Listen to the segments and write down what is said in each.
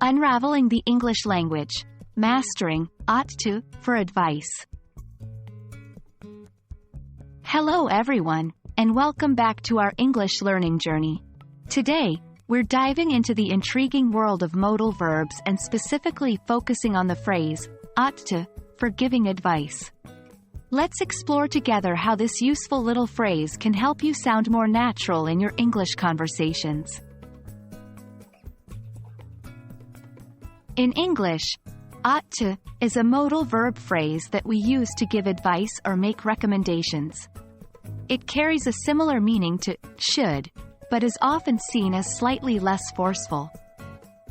Unraveling the English language. Mastering, ought to, for advice. Hello everyone, and welcome back to our English learning journey. Today, we're diving into the intriguing world of modal verbs and specifically focusing on the phrase, ought to, for giving advice. Let's explore together how this useful little phrase can help you sound more natural in your English conversations. In English, ought to is a modal verb phrase that we use to give advice or make recommendations. It carries a similar meaning to should, but is often seen as slightly less forceful.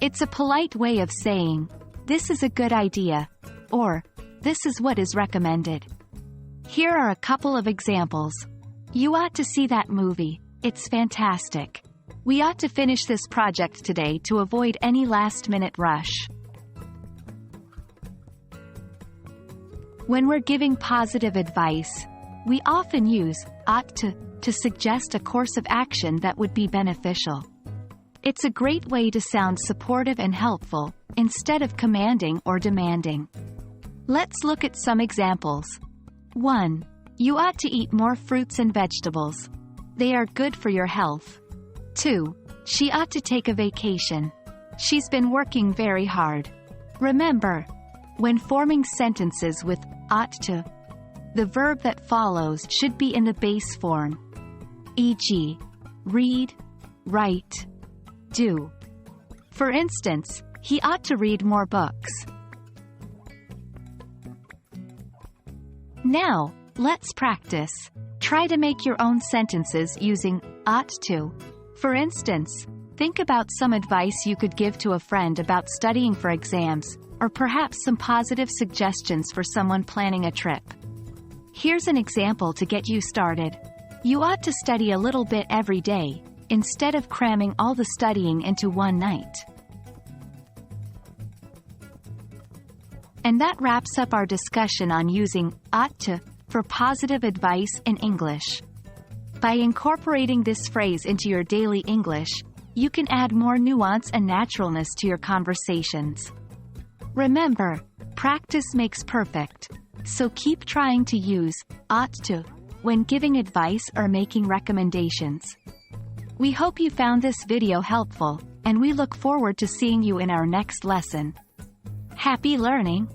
It's a polite way of saying, "This is a good idea," or "This is what is recommended." Here are a couple of examples. You ought to see that movie. It's fantastic. We ought to finish this project today to avoid any last-minute rush. When we're giving positive advice, we often use ought to suggest a course of action that would be beneficial. It's a great way to sound supportive and helpful, instead of commanding or demanding. Let's look at some examples. 1. You ought to eat more fruits and vegetables. They are good for your health. 2. She ought to take a vacation. She's been working very hard. Remember, when forming sentences with ought to, the verb that follows should be in the base form, e.g., read, write, do. For instance, he ought to read more books. Now, let's practice. Try to make your own sentences using ought to. For instance, think about some advice you could give to a friend about studying for exams, or perhaps some positive suggestions for someone planning a trip. Here's an example to get you started. You ought to study a little bit every day, instead of cramming all the studying into one night. And that wraps up our discussion on using ought to for positive advice in English. By incorporating this phrase into your daily English, you can add more nuance and naturalness to your conversations. Remember, practice makes perfect, so keep trying to use ought to when giving advice or making recommendations. We hope you found this video helpful, and we look forward to seeing you in our next lesson. Happy learning!